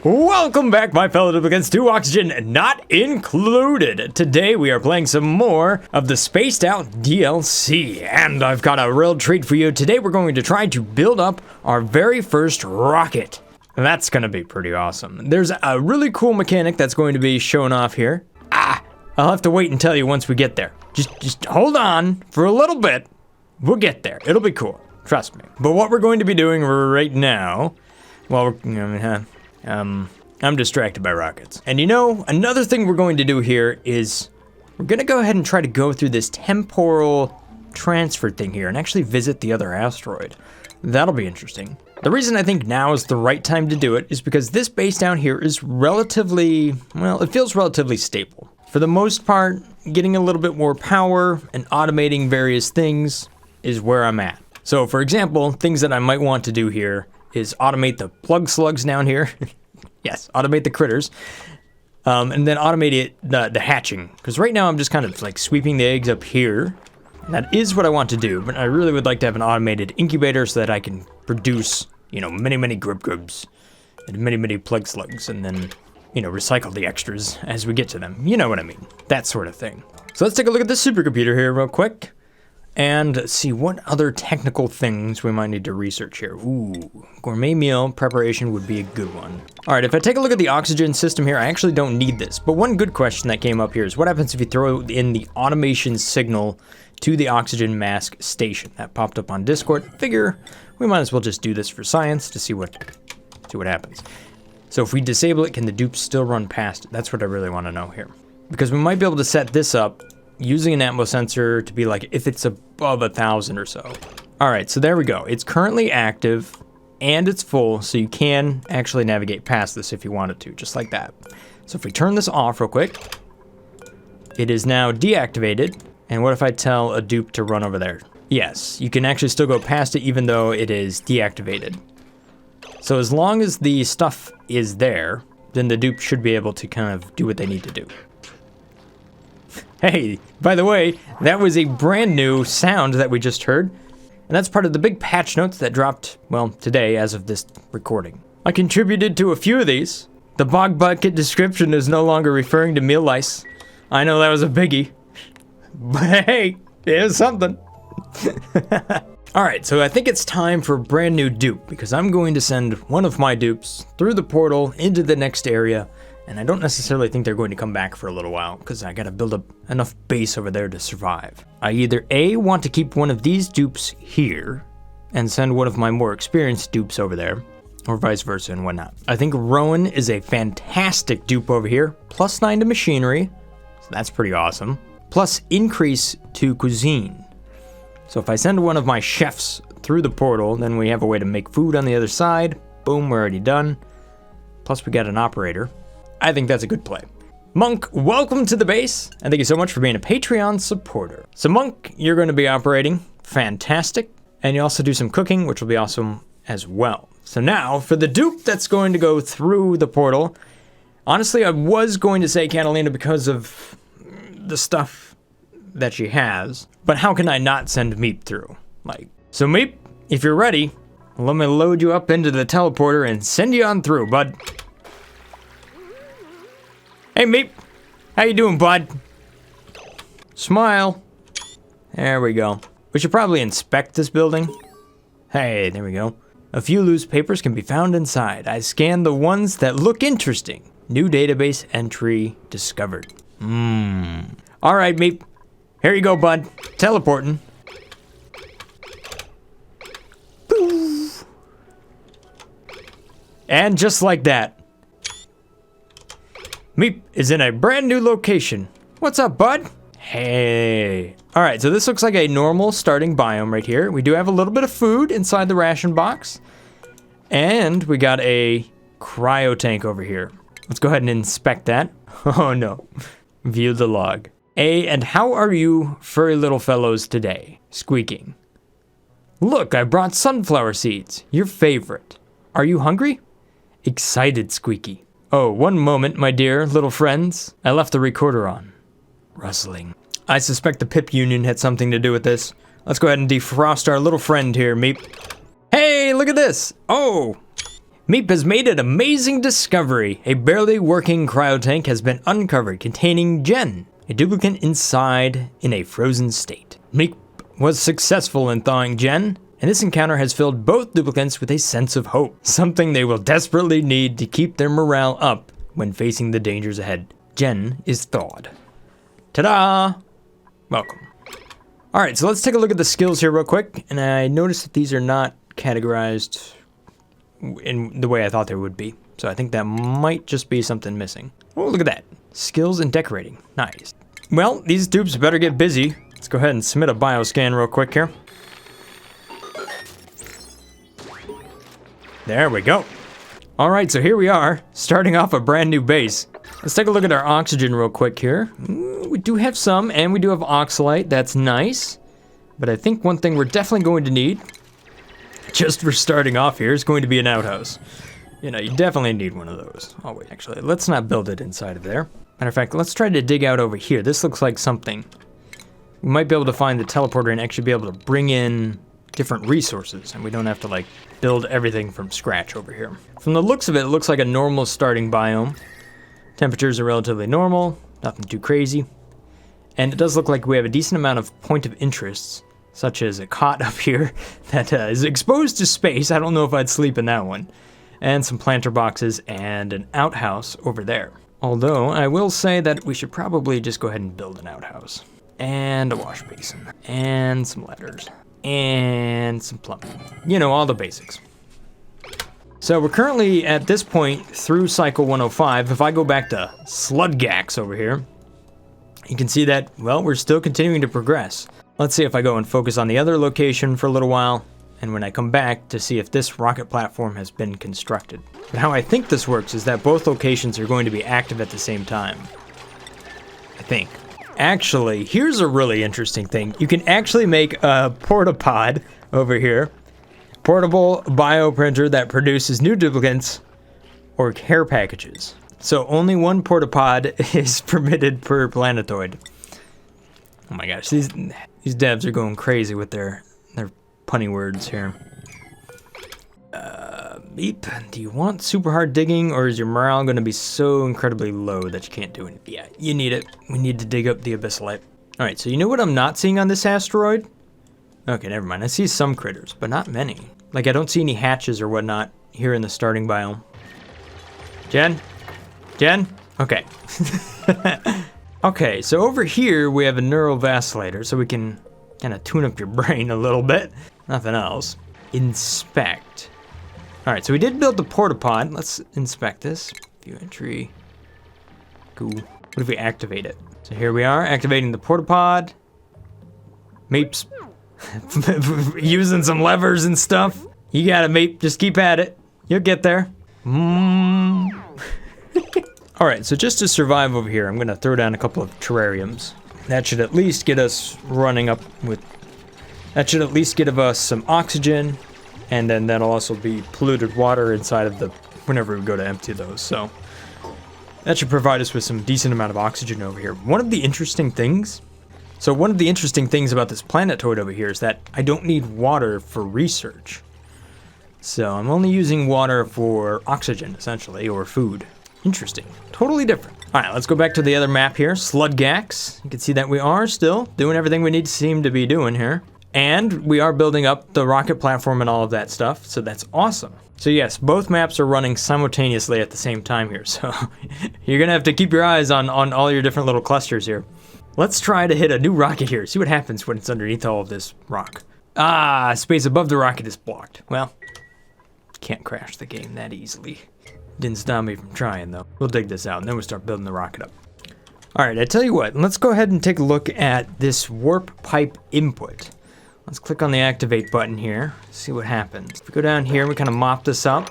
Welcome back, my fellow duplicants, to Oxygen Not Included. Today we are playing some more of the Spaced Out DLC, and I've got a real treat for you. Today we're going to try to build up our very first rocket. That's gonna be pretty awesome. There's a really cool mechanic that's going to be shown off here. I'll have to wait and tell you once we get there. Just hold on for a little bit. We'll get there. It'll be cool. Trust me. But what we're going to be doing right now, well, I'm distracted by rockets. And you know, another thing we're going to do here is we're gonna go ahead and try to go through this temporal transfer thing here and actually visit the other asteroid. That'll be interesting. The reason I think now is the right time to do it is because this base down here is relatively, well, it feels relatively stable. For the most part, getting a little bit more power and automating various things is where I'm at. So for example, things that I might want to do here is automate the plug slugs down here. Yes, automate the critters. And then automate the hatching. Because right now I'm just kind of like sweeping the eggs up here. That is what I want to do, but I really would like to have an automated incubator so that I can produce, you know, many grubs and many plug slugs, and then, you know, recycle the extras as we get to them. You know what I mean, that sort of thing. So let's take a look at this supercomputer here real quick and see what other technical things we might need to research here. Ooh, gourmet meal preparation would be a good one. All right, if I take a look at the oxygen system here, I actually don't need this, but one good question that came up here is what happens if you throw in the automation signal to the oxygen mask station? That popped up on Discord. Figure we might as well just do this for science to see what happens. So if we disable it, can the dupes still run past it? That's what I really want to know here. Because we might be able to set this up using an atmo sensor to be like if it's above 1,000 or so. All right, so there we go. It's currently active and it's full, so you can actually navigate past this if you wanted to, just like that. So if we turn this off real quick, it is now deactivated. And what if I tell a dupe to run over there? Yes, you can actually still go past it even though it is deactivated. So as long as the stuff is there, then the dupe should be able to kind of do what they need to do. Hey, by the way, that was a brand new sound that we just heard. And that's part of the big patch notes that dropped, well, today as of this recording. I contributed to a few of these. The bog bucket description is no longer referring to meal lice. I know that was a biggie. But hey, it was something. Alright, so I think it's time for a brand new dupe because I'm going to send one of my dupes through the portal into the next area, and I don't necessarily think they're going to come back for a little while because I gotta build up enough base over there to survive. I either A, want to keep one of these dupes here and send one of my more experienced dupes over there, or vice versa and whatnot. I think Rowan is a fantastic dupe over here, +9 to machinery, so that's pretty awesome. Plus increase to cuisine. So if I send one of my chefs through the portal, then we have a way to make food on the other side. Boom, we're already done. Plus we got an operator. I think that's a good play. Monk, welcome to the base, and thank you so much for being a Patreon supporter. So Monk, you're going to be operating. Fantastic. And you also do some cooking, which will be awesome as well. So now, for the dupe that's going to go through the portal, honestly, I was going to say Catalina because of the stuff that she has, but how can I not send Meep through? So Meep, if you're ready, let me load you up into the teleporter and send you on through, bud. Hey Meep, how you doing, bud? Smile. There we go. We should probably inspect this building. Hey, there we go. A few loose papers can be found inside. I scanned the ones that look interesting. New database entry discovered. All right, Meep. Here you go, bud. Teleporting. Poof. And just like that, Meep is in a brand new location. What's up, bud? Hey. All right, so this looks like a normal starting biome right here. We do have a little bit of food inside the ration box. And we got a cryo tank over here. Let's go ahead and inspect that. Oh no. View the log. And how are you furry little fellows today? Squeaking. Look, I brought sunflower seeds. Your favorite. Are you hungry? Excited, Squeaky. Oh, one moment, my dear little friends. I left the recorder on. Rustling. I suspect the Pip Union had something to do with this. Let's go ahead and defrost our little friend here, Meep. Hey, look at this. Oh, Meep has made an amazing discovery. A barely working cryotank has been uncovered containing Jen, a duplicate inside in a frozen state. Meep was successful in thawing Jen, and this encounter has filled both duplicates with a sense of hope, something they will desperately need to keep their morale up when facing the dangers ahead. Jen is thawed. Ta-da! Welcome. Alright, so let's take a look at the skills here real quick, and I noticed that these are not categorized in the way I thought they would be. So I think that might just be something missing. Oh, look at that. Skills and decorating. Nice. Well, these dupes better get busy. Let's go ahead and submit a bioscan real quick here. There we go. Alright, so here we are, starting off a brand new base. Let's take a look at our oxygen real quick here. We do have some, and we do have oxalite. That's nice. But I think one thing we're definitely going to need, just for starting off here, is going to be an outhouse. You know, you definitely need one of those. Oh wait, actually, let's not build it inside of there. Matter of fact, let's try to dig out over here. This looks like something. We might be able to find the teleporter and actually be able to bring in different resources, and we don't have to like build everything from scratch over here. From the looks of it, it looks like a normal starting biome. Temperatures are relatively normal, nothing too crazy. And it does look like we have a decent amount of point of interests, such as a cot up here that is exposed to space. I don't know if I'd sleep in that one. And some planter boxes and an outhouse over there. Although, I will say that we should probably just go ahead and build an outhouse. And a wash basin. And some ladders. And some plumbing. You know, all the basics. So we're currently, at this point, through cycle 105. If I go back to Sludgax over here, you can see that, well, we're still continuing to progress. Let's see if I go and focus on the other location for a little while, and when I come back to see if this rocket platform has been constructed. But how I think this works is that both locations are going to be active at the same time. I think. Actually, here's a really interesting thing. You can actually make a portapod over here. Portable bioprinter that produces new duplicates or care packages. So only one portapod is permitted per Planetoid. Oh my gosh, these devs are going crazy with their punny words here. Beep, do you want super hard digging, or is your morale going to be so incredibly low that you can't do anything? Yeah, you need it. We need to dig up the abyssalite. Alright, so you know what I'm not seeing on this asteroid? Okay, never mind. I see some critters, but not many. Like, I don't see any hatches or whatnot here in the starting biome. Jen? Jen? Okay. Okay, so over here we have a neural vacillator, so we can kind of tune up your brain a little bit. Nothing else. Inspect. Alright, so we did build the portapod. Let's inspect this. View entry. Cool. What if we activate it? So here we are, activating the portapod. Meeps. Using some levers and stuff. You got it, Meep. Just keep at it. You'll get there. Alright, so just to survive over here, I'm going to throw down a couple of terrariums. That should at least get us running up with... That should at least give us some oxygen, and then that'll also be polluted water inside of the... whenever we go to empty those, so... That should provide us with some decent amount of oxygen over here. One of the interesting things about this planetoid over here is that I don't need water for research. So I'm only using water for oxygen, essentially, or food. Interesting. Totally different. Alright, let's go back to the other map here, Sludgax. You can see that we are still doing everything we need to seem to be doing here. And we are building up the rocket platform and all of that stuff, so that's awesome. So yes, both maps are running simultaneously at the same time here, so you're gonna have to keep your eyes on all your different little clusters here. Let's try to hit a new rocket here, see what happens when it's underneath all of this rock. Ah, space above the rocket is blocked. Well, can't crash the game that easily. Didn't stop me from trying though. We'll dig this out and then we'll start building the rocket up. Alright, I tell you what, let's go ahead and take a look at this warp pipe input. Let's click on the activate button here, see what happens. If we go down here and we kind of mop this up.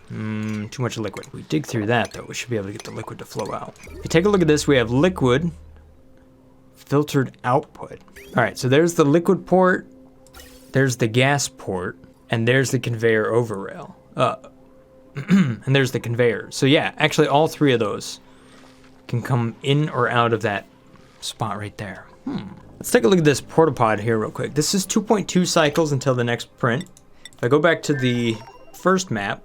Too much liquid. We dig through that though, we should be able to get the liquid to flow out. If you take a look at this, we have liquid filtered output. Alright, so there's the liquid port, there's the gas port, and there's the conveyor over rail. And there's the conveyor. So yeah, actually all three of those can come in or out of that spot right there. Let's take a look at this portapod here real quick. This is 2.2 cycles until the next print. If I go back to the first map,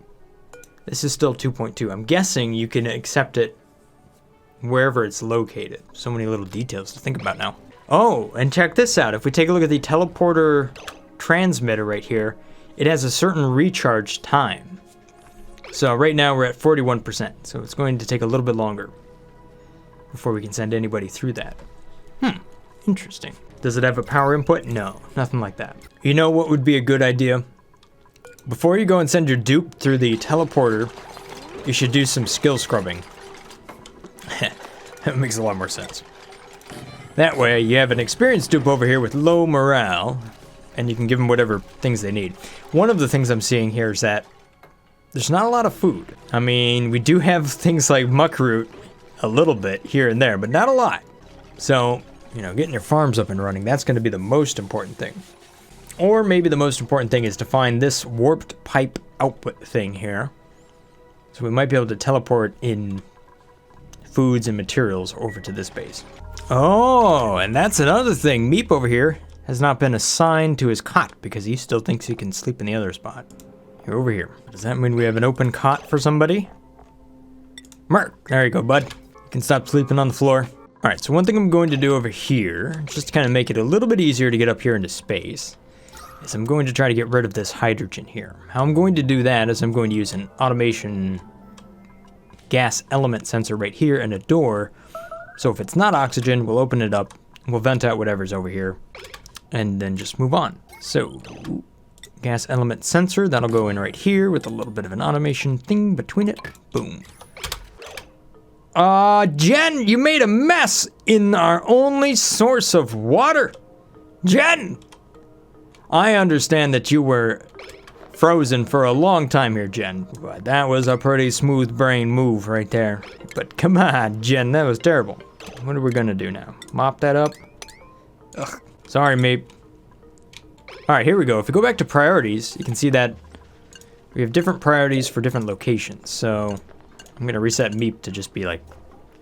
This is still 2.2. I'm guessing you can accept it wherever it's located. So many little details to think about now. Oh, and check this out. If we take a look at the teleporter transmitter right here, it has a certain recharge time. So right now we're at 41%. So it's going to take a little bit longer before we can send anybody through that. Interesting. Does it have a power input? No, nothing like that. You know what would be a good idea? Before you go and send your dupe through the teleporter, you should do some skill scrubbing. That makes a lot more sense. That way, you have an experienced dupe over here with low morale, and you can give them whatever things they need. One of the things I'm seeing here is that there's not a lot of food. I mean, we do have things like muckroot a little bit here and there, but not a lot. So, you know, getting your farms up and running, that's going to be the most important thing. Or maybe the most important thing is to find this warped pipe output thing here. So we might be able to teleport in foods and materials over to this base. Oh, and that's another thing. Meep over here has not been assigned to his cot because he still thinks he can sleep in the other spot. You're over here. Does that mean we have an open cot for somebody? Mark, there you go, bud. You can stop sleeping on the floor. All right, so one thing I'm going to do over here, just to kind of make it a little bit easier to get up here into space, is I'm going to try to get rid of this hydrogen here. How I'm going to do that is I'm going to use an automation gas element sensor right here and a door. So if it's not oxygen, we'll open it up, we'll vent out whatever's over here, and then just move on. So, gas element sensor, that'll go in right here with a little bit of an automation thing between it. Boom. Jen, you made a mess in our only source of water. Jen! I understand that you were frozen for a long time here, Jen, but that was a pretty smooth brain move right there. But come on, Jen, that was terrible. What are we gonna do now? Mop that up? Ugh, sorry, mate. All right, here we go. If we go back to priorities, you can see that we have different priorities for different locations. So I'm gonna reset Meep to just be like,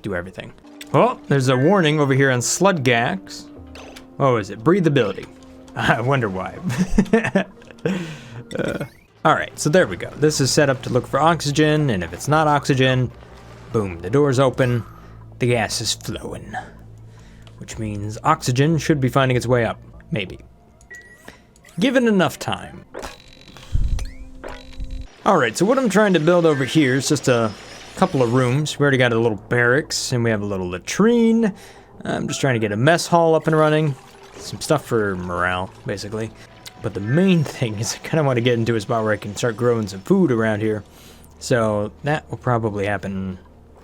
do everything. Oh, there's a warning over here on Sludgax. Oh, is it breathability? I wonder why. All right, so there we go. This is set up to look for oxygen, and if it's not oxygen, boom, the door's open, the gas is flowing, which means oxygen should be finding its way up, maybe. Given enough time. All right, so what I'm trying to build over here is just a couple of rooms. We already got a little barracks, and we have a little latrine. I'm just trying to get a mess hall up and running. Some stuff for morale, basically. But the main thing is I kind of want to get into a spot where I can start growing some food around here. So that will probably happen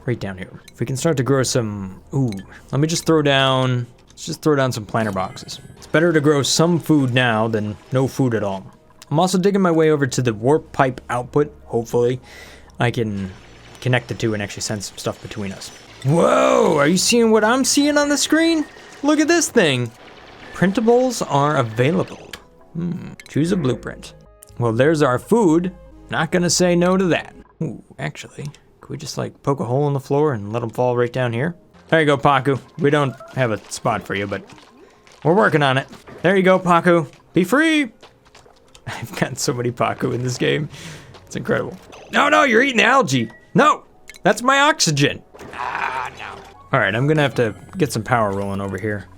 right down here. If we can start to grow some, let me just throw down, let's just throw down some planter boxes. It's better to grow some food now than no food at all. I'm also digging my way over to the warp pipe output. Hopefully I can connect the two and actually send some stuff between us. Whoa, are you seeing what I'm seeing on the screen? Look at this thing. Printables are available. Choose a blueprint. Well, there's our food. Not gonna say no to that. Ooh, actually, could we just like poke a hole in the floor and let them fall right down here? There you go, Paku. We don't have a spot for you, but we're working on it. There you go, Paku. Be free. I've got so many Paku in this game. It's incredible. No, you're eating algae. No, that's my oxygen. No. All right, I'm gonna have to get some power rolling over here.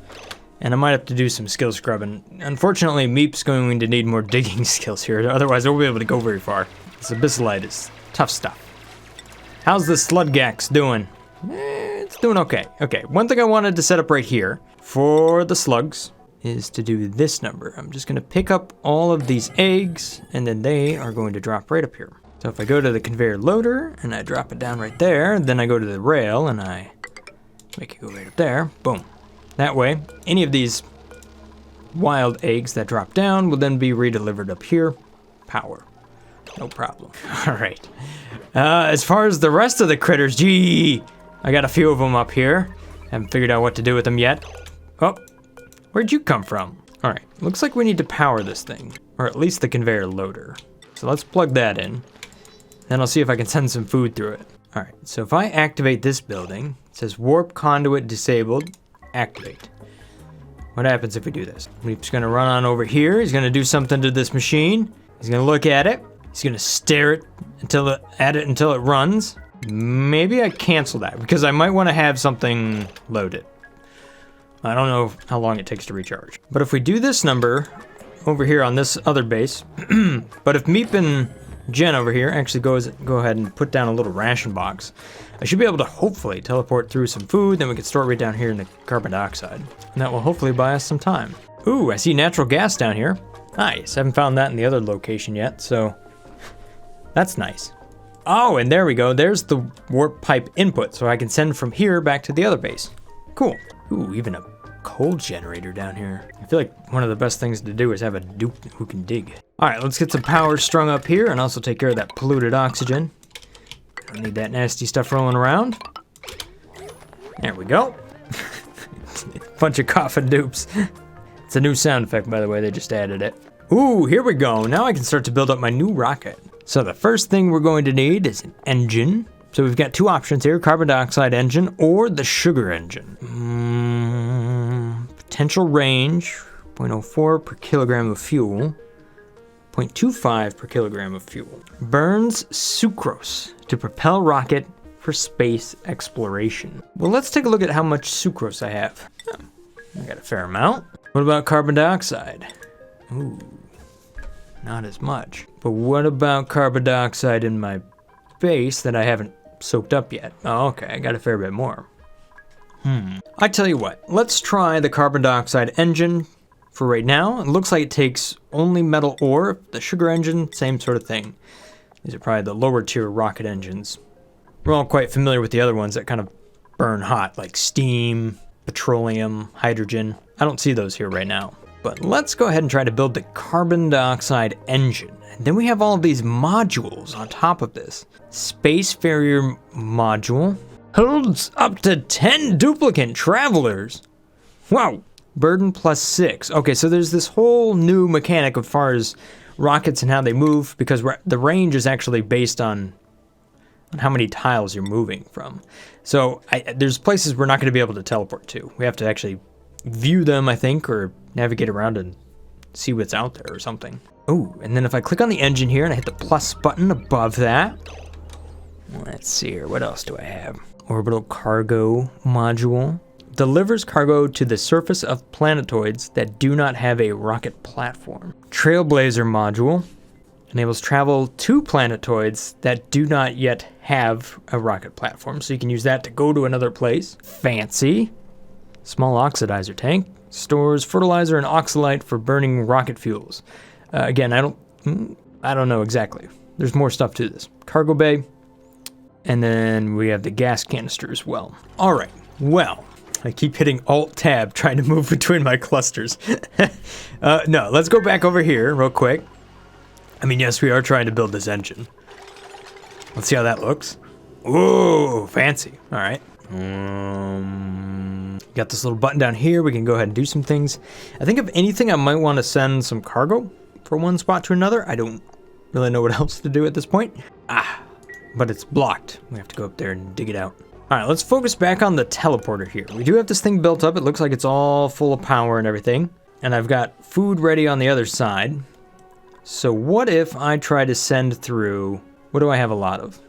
And I might have to do some skill scrubbing. Unfortunately, Meep's going to need more digging skills here, otherwise I won't be able to go very far. This abyssalite is tough stuff. How's the Sludgax doing? It's doing okay. Okay, one thing I wanted to set up right here for the slugs is to do this number. I'm just gonna pick up all of these eggs, and then they are going to drop right up here. So if I go to the conveyor loader, and I drop it down right there, then I go to the rail, and I make it go right up there, boom. That way, any of these wild eggs that drop down will then be redelivered up here. Power. No problem. All right. As far as the rest of the critters, gee, I got a few of them up here. Haven't figured out what to do with them yet. Oh, where'd you come from? All right, looks like we need to power this thing, or at least the conveyor loader. So let's plug that in. Then I'll see if I can send some food through it. All right, so if I activate this building, it says warp conduit disabled. Activate. What happens if we do this? We're just gonna run on over here. He's gonna do something to this machine. He's gonna look at it. He's gonna stare at it until it runs. Maybe I cancel that because I might want to have something loaded. I don't know how long it takes to recharge. But if we do this number over here on this other base, but if Meep and Jen over here actually go ahead and put down a little ration box, I should be able to hopefully teleport through some food, then we can store it right down here in the carbon dioxide. And that will hopefully buy us some time. Ooh, I see natural gas down here. Nice, haven't found that in the other location yet, so that's nice. Oh, and there we go. There's the warp pipe input, so I can send from here back to the other base. Cool. Ooh, even a coal generator down here. I feel like one of the best things to do is have a dupe who can dig. All right, let's get some power strung up here and also take care of that polluted oxygen. Don't need that nasty stuff rolling around. There we go. Bunch of coffin dupes. It's a new sound effect, by the way. They just added it. Ooh, here we go. Now I can start to build up my new rocket. So the first thing we're going to need is an engine. So we've got two options here, carbon dioxide engine or the sugar engine. Potential range, 0.04 per kilogram of fuel, 0.25 per kilogram of fuel. Burns sucrose to propel rocket for space exploration. Well, let's take a look at how much sucrose I have. Oh, I got a fair amount. What about carbon dioxide? Ooh, not as much. But what about carbon dioxide in my base that I haven't soaked up yet? Oh, okay, I got a fair bit more. I tell you what, let's try the carbon dioxide engine for right now. It looks like it takes only metal ore. The sugar engine, same sort of thing. These are probably the lower tier rocket engines. We're all quite familiar with the other ones that kind of burn hot, like steam, petroleum, hydrogen. I don't see those here right now. But let's go ahead and try to build the carbon dioxide engine. And then we have all of these modules on top of this. Spacefarer module holds up to 10 duplicate travelers. Wow. Burden +6. Okay, so there's this whole new mechanic as far as rockets and how they move, because the range is actually based on how many tiles you're moving from. So there's places we're not going to be able to teleport to. We have to actually view them, I think, or navigate around and see what's out there or something. Oh, and then if I click on the engine here and I hit the plus button above that, let's see here, what else do I have? Orbital cargo module. Delivers cargo to the surface of planetoids that do not have a rocket platform. Trailblazer module enables travel to planetoids that do not yet have a rocket platform, so you can use that to go to another place. Fancy. Small oxidizer tank. Stores fertilizer and oxalite for burning rocket fuels. Again, I don't know exactly. There's more stuff to this. Cargo bay. And then we have the gas canister as well. All right, well, I keep hitting Alt-Tab trying to move between my clusters. No, let's go back over here real quick. I mean, yes, we are trying to build this engine. Let's see how that looks. Ooh, fancy. All right. Got this little button down here. We can go ahead and do some things. I think if anything, I might want to send some cargo from one spot to another. I don't really know what else to do at this point. But it's blocked. We have to go up there and dig it out. All right, let's focus back on the teleporter here. We do have this thing built up. It looks like it's all full of power and everything. And I've got food ready on the other side. So what if I try to send through, what do I have a lot of?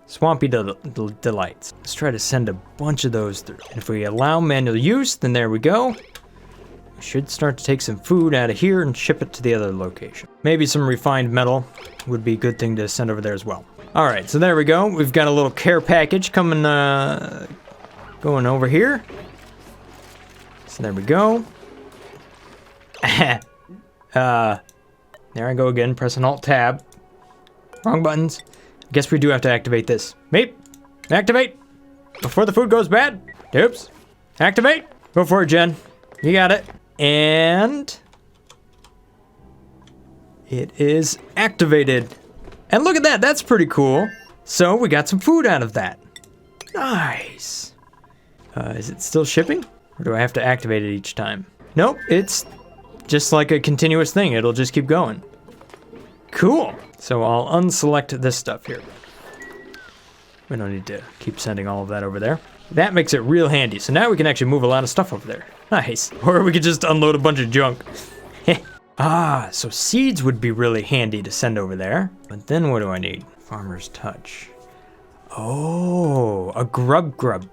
Swampy Delights. Let's try to send a bunch of those through. And if we allow manual use, then there we go. We should start to take some food out of here and ship it to the other location. Maybe some refined metal would be a good thing to send over there as well. All right, so there we go. We've got a little care package coming, going over here. So there we go. There I go again, pressing Alt-Tab. Wrong buttons. Guess we do have to activate this. Meep, activate before the food goes bad. Oops, activate. Go for it, Jen. You got it. And it is activated. And look at that, that's pretty cool. So we got some food out of that. Nice. Is it still shipping? Or do I have to activate it each time? Nope, it's just like a continuous thing. It'll just keep going. Cool. So I'll unselect this stuff here. We don't need to keep sending all of that over there. That makes it real handy. So now we can actually move a lot of stuff over there. Nice. Or we could just unload a bunch of junk. Ah, so seeds would be really handy to send over there. But then what do I need? Farmer's touch. Oh, a grub.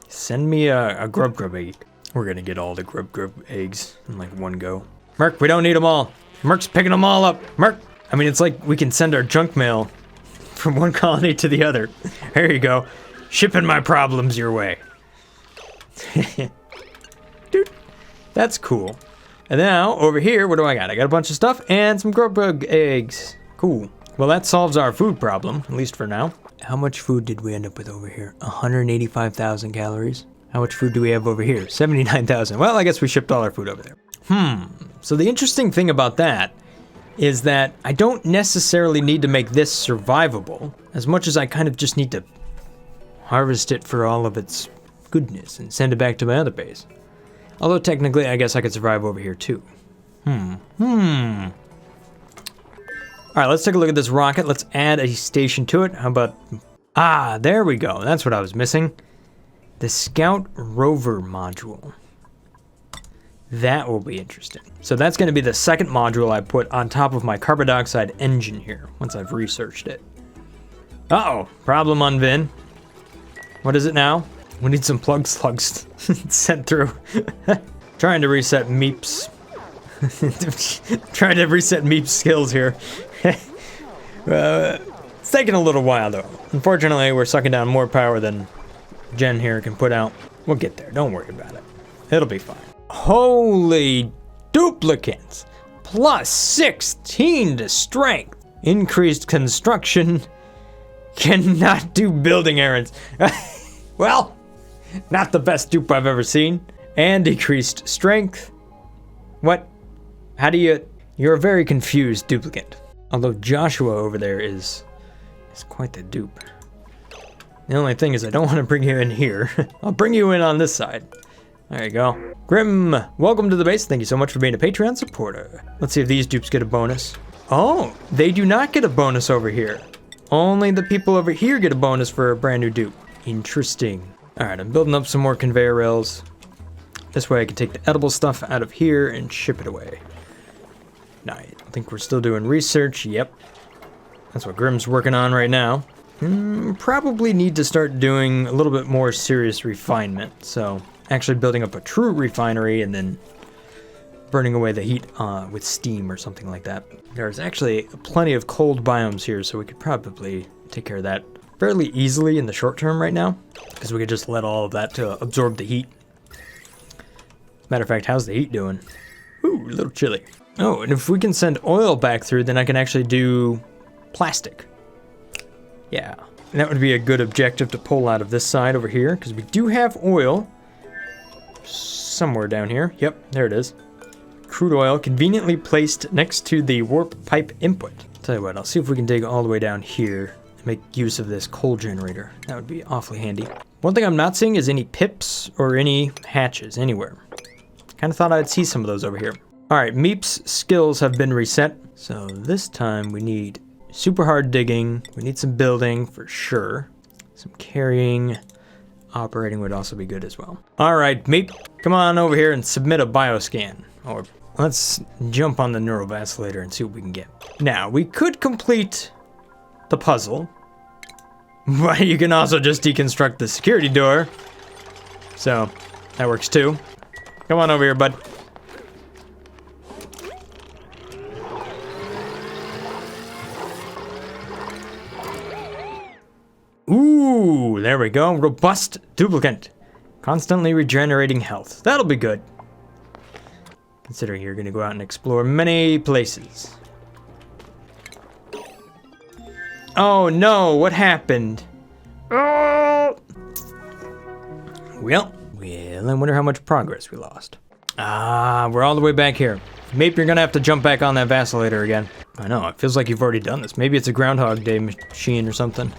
Send me a grub egg. We're gonna get all the grub eggs in like one go. Merc, we don't need them all. Merc's picking them all up. Merc, I mean, it's like we can send our junk mail from one colony to the other. There you go. Shipping my problems your way. Dude, that's cool. And now, over here, what do I got? I got a bunch of stuff and some grub eggs. Cool. Well, that solves our food problem, at least for now. How much food did we end up with over here? 185,000 calories. How much food do we have over here? 79,000. Well, I guess we shipped all our food over there. So the interesting thing about that is that I don't necessarily need to make this survivable as much as I kind of just need to harvest it for all of its goodness and send it back to my other base. Although technically, I guess I could survive over here too. All right, let's take a look at this rocket. Let's add a station to it. How about... Ah, there we go. That's what I was missing. The Scout Rover module. That will be interesting. So that's going to be the second module I put on top of my carbon dioxide engine here, once I've researched it. Uh-oh, problem on Vin. What is it now? We need some plug slugs sent through. Trying to reset Meep's. Trying to reset Meep's skills here. It's taking a little while though. Unfortunately, we're sucking down more power than Jen here can put out. We'll get there, don't worry about it. It'll be fine. Holy duplicates! Plus 16 to strength. Increased construction. Cannot do building errands. Well, not the best dupe I've ever seen. And decreased strength. What? How do you... You're a very confused duplicate. Although Joshua over there is quite the dupe. The only thing is I don't want to bring you in here. I'll bring you in on this side. There you go. Grim, welcome to the base. Thank you so much for being a Patreon supporter. Let's see if these dupes get a bonus. Oh, they do not get a bonus over here. Only the people over here get a bonus for a brand new dupe. Interesting. All right, I'm building up some more conveyor rails. This way I can take the edible stuff out of here and ship it away. Nice. I think we're still doing research. Yep. That's what Grim's working on right now. Probably need to start doing a little bit more serious refinement. So actually building up a true refinery and then burning away the heat with steam or something like that. There's actually plenty of cold biomes here, so we could probably take care of that fairly easily in the short term right now, because we could just let all of that to absorb the heat. Matter of fact, how's the heat doing? Ooh, a little chilly. Oh, and if we can send oil back through, then I can actually do plastic. Yeah, and that would be a good objective to pull out of this side over here, because we do have oil somewhere down here. Yep, there it is. Crude oil conveniently placed next to the warp pipe input. Tell you what, I'll see if we can dig all the way down here and make use of this coal generator. That would be awfully handy. One thing I'm not seeing is any pips or any hatches anywhere. Kind of thought I'd see some of those over here. All right, Meep's skills have been reset. So this time we need super hard digging. We need some building for sure. Some carrying. Operating would also be good as well. All right, Meep, come on over here and submit a bioscan. Or let's jump on the neurovacillator and see what we can get. Now, we could complete the puzzle, but you can also just deconstruct the security door. So that works too. Come on over here, bud. Ooh, there we go. Robust duplicate. Constantly regenerating health. That'll be good. Considering you're going to go out and explore many places. Oh no, what happened? Oh! Well, I wonder how much progress we lost. Ah, we're all the way back here. Maybe you're going to have to jump back on that vacillator again. I know, it feels like you've already done this. Maybe it's a Groundhog Day machine or something.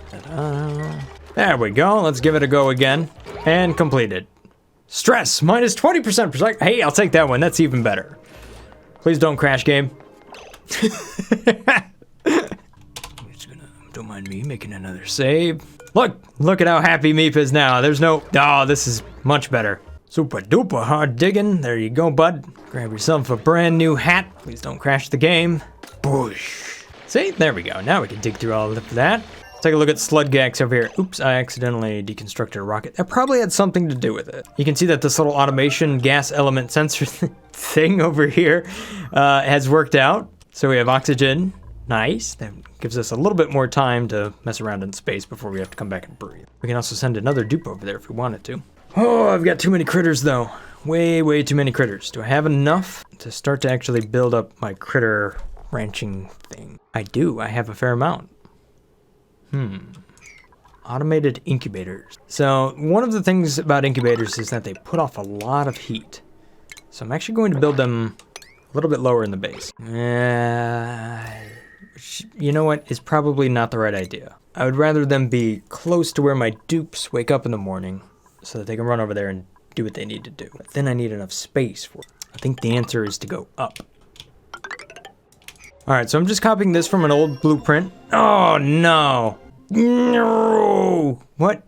There we go. Let's give it a go again. And completed. Stress, minus 20% per second. Hey, I'll take that one. That's even better. Please don't crash, game. Don't mind me making another save. Look at how happy Meep is now. There's no, oh, this is much better. Super duper hard digging. There you go, bud. Grab yourself a brand new hat. Please don't crash the game. Boosh. See, there we go. Now we can dig through all of that. Let's take a look at Sludgax over here. Oops, I accidentally deconstructed a rocket. That probably had something to do with it. You can see that this little automation gas element sensor thing over here has worked out. So we have oxygen. Nice. That gives us a little bit more time to mess around in space before we have to come back and breathe. We can also send another dupe over there if we wanted to. Oh, I've got too many critters though. Way too many critters. Do I have enough to start to actually build up my critter ranching thing? I do. I have a fair amount. Automated incubators. So one of the things about incubators is that they put off a lot of heat. So I'm actually going to build them a little bit lower in the base. You know what? It's probably not the right idea. I would rather them be close to where my dupes wake up in the morning so that they can run over there and do what they need to do. But then I need enough space for it. I think the answer is to go up. All right, so I'm just copying this from an old blueprint. Oh, no. No. What?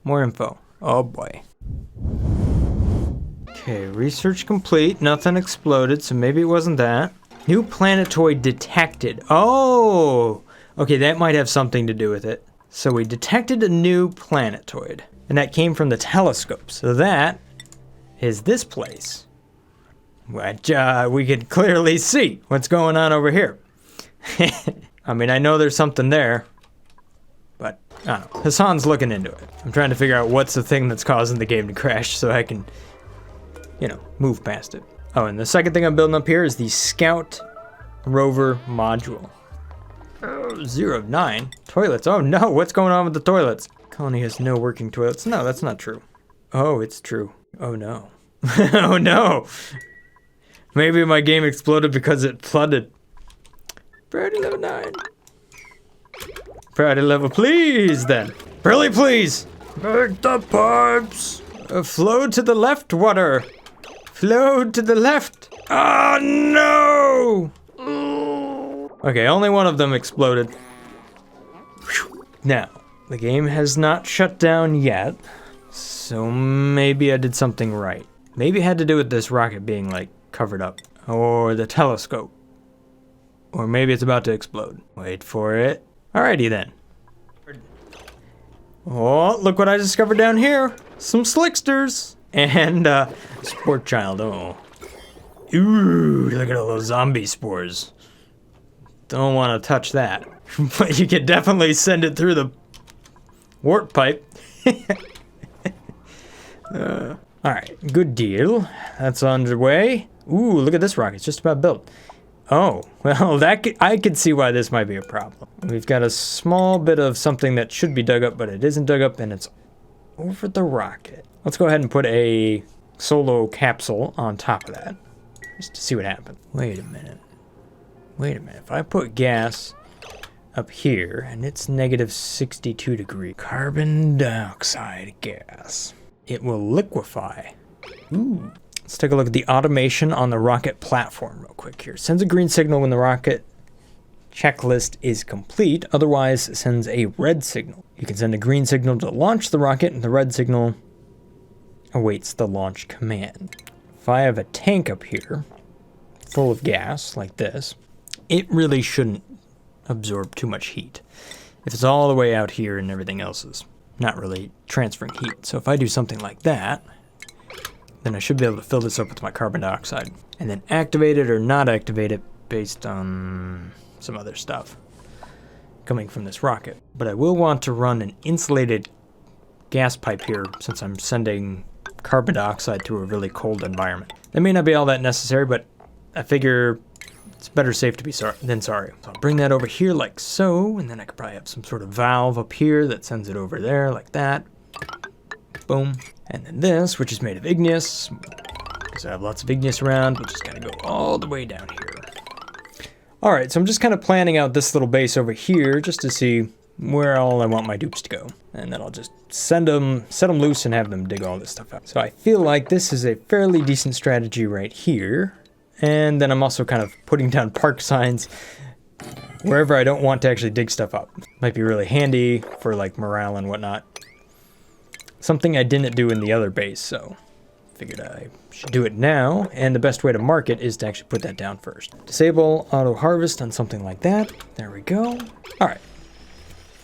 More info. Oh, boy. Okay, research complete. Nothing exploded, so maybe it wasn't that. New planetoid detected. Oh, okay, that might have something to do with it. So we detected a new planetoid, and that came from the telescope. So that is this place, which we can clearly see what's going on over here. I mean, I know there's something there, but I don't know. Hassan's looking into it. I'm trying to figure out what's the thing that's causing the game to crash so I can, you know, move past it. Oh, and the second thing I'm building up here is the Scout Rover module. 0 of 9. Toilets. Oh no, what's going on with the toilets? Colony has no working toilets. No, that's not true. Oh, it's true. Oh no. Oh no. Maybe my game exploded because it flooded. Priority level 9. Priority level, please then. Really, please. Make the pipes. Flow to the left, water. Flow to the left. Oh no! Okay, only one of them exploded. Now, the game has not shut down yet, so maybe I did something right. Maybe it had to do with this rocket being, like, covered up. Or the telescope. Or maybe it's about to explode. Wait for it. Alrighty then. Oh, look what I discovered down here. Some slicksters. And, sport child, oh. Ooh, look at all those zombie spores. Don't want to touch that. But you can definitely send it through the warp pipe. Alright, good deal. That's underway. Ooh, look at this rocket. It's just about built. Oh, well, I could see why this might be a problem. We've got a small bit of something that should be dug up, but it isn't dug up, and it's over the rocket. Let's go ahead and put a solo capsule on top of that, just to see what happens. Wait a minute. If I put gas up here, and it's negative 62 degrees, carbon dioxide gas, it will liquefy. Ooh. Let's take a look at the automation on the rocket platform real quick here. Sends a green signal when the rocket checklist is complete, otherwise it sends a red signal. You can send a green signal to launch the rocket, and the red signal awaits the launch command. If I have a tank up here full of gas like this, it really shouldn't absorb too much heat. If it's all the way out here and everything else is not really transferring heat. So if I do something like that, then I should be able to fill this up with my carbon dioxide and then activate it or not activate it based on some other stuff coming from this rocket. But I will want to run an insulated gas pipe here since I'm sending carbon dioxide through a really cold environment. That may not be all that necessary, but I figure it's better safe to be than sorry. So I'll bring that over here like so, and then I could probably have some sort of valve up here that sends it over there like that. Boom. And then this, which is made of igneous, because I have lots of igneous around, we'll just kind of go all the way down here. All right, so I'm just kind of planning out this little base over here just to see where all I want my dupes to go. And then I'll just set them loose and have them dig all this stuff out. So I feel like this is a fairly decent strategy right here. And then I'm also kind of putting down park signs wherever I don't want to actually dig stuff up. Might be really handy for like morale and whatnot. Something I didn't do in the other base, so Figured I should do it now, and the best way to mark it is to actually put that down first. Disable auto harvest on something like that. There we go. All right.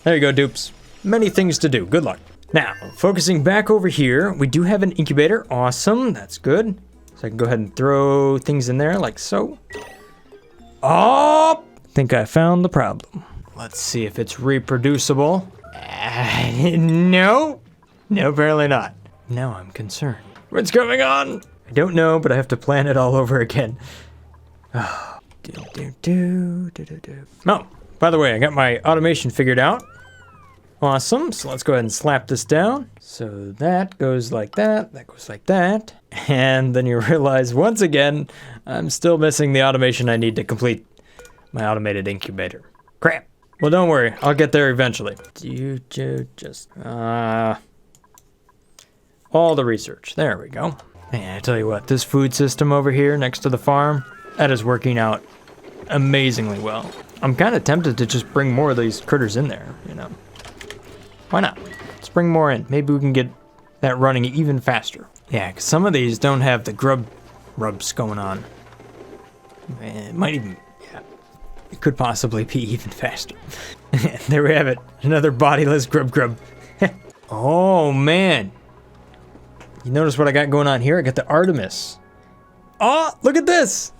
There you go, dupes. Many things to do. Good luck. Now, focusing back over here, we do have an incubator. Awesome. That's good. So I can go ahead and throw things in there like so. Oh! I think I found the problem. Let's see if it's reproducible. No. No, apparently not. Now I'm concerned. What's going on? I don't know, but I have to plan it all over again. Oh, by the way, I got my automation figured out. Awesome, so let's go ahead and slap this down. So that goes like that goes like that. And then you realize, once again, I'm still missing the automation I need to complete my automated incubator. Crap. Well, don't worry, I'll get there eventually. All the research, there we go. Man, I tell you what, this food system over here next to the farm, that is working out amazingly well. I'm kind of tempted to just bring more of these critters in there, you know. Why not? Let's bring more in. Maybe we can get that running even faster. Yeah, because some of these don't have the grub rubs going on. It might even, yeah, it could possibly be even faster. There we have it. Another bodiless grub. Oh, man. You notice what I got going on here? I got the Artemis. Oh, look at this.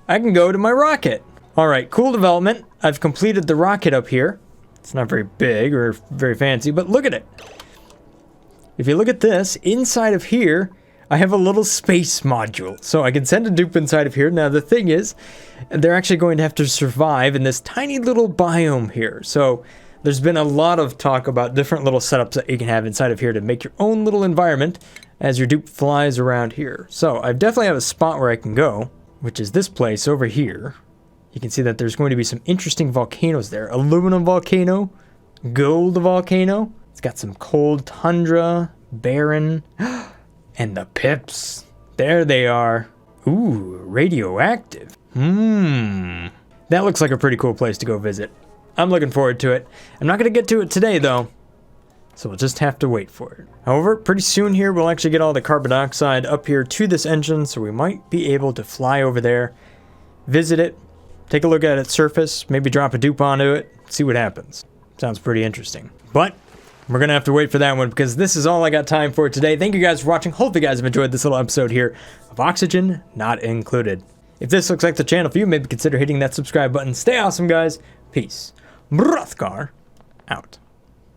I can go to my rocket. All right, cool development. I've completed the rocket up here. It's not very big or very fancy, but look at it. If you look at this, inside of here, I have a little space module. So I can send a dupe inside of here. Now the thing is, they're actually going to have to survive in this tiny little biome here. So there's been a lot of talk about different little setups that you can have inside of here to make your own little environment as your dupe flies around here. So I definitely have a spot where I can go, which is this place over here. You can see that there's going to be some interesting volcanoes there. Aluminum volcano, gold volcano. It's got some cold tundra, barren, and the pips. There they are. Ooh, radioactive. That looks like a pretty cool place to go visit. I'm looking forward to it. I'm not going to get to it today, though, so we'll just have to wait for it. However, pretty soon here, we'll actually get all the carbon dioxide up here to this engine, so we might be able to fly over there, visit it, take a look at its surface, maybe drop a dupe onto it, see what happens. Sounds pretty interesting. But we're going to have to wait for that one because this is all I got time for today. Thank you guys for watching. Hope you guys have enjoyed this little episode here of Oxygen Not Included. If this looks like the channel for you, maybe consider hitting that subscribe button. Stay awesome, guys. Peace. Brothgar out.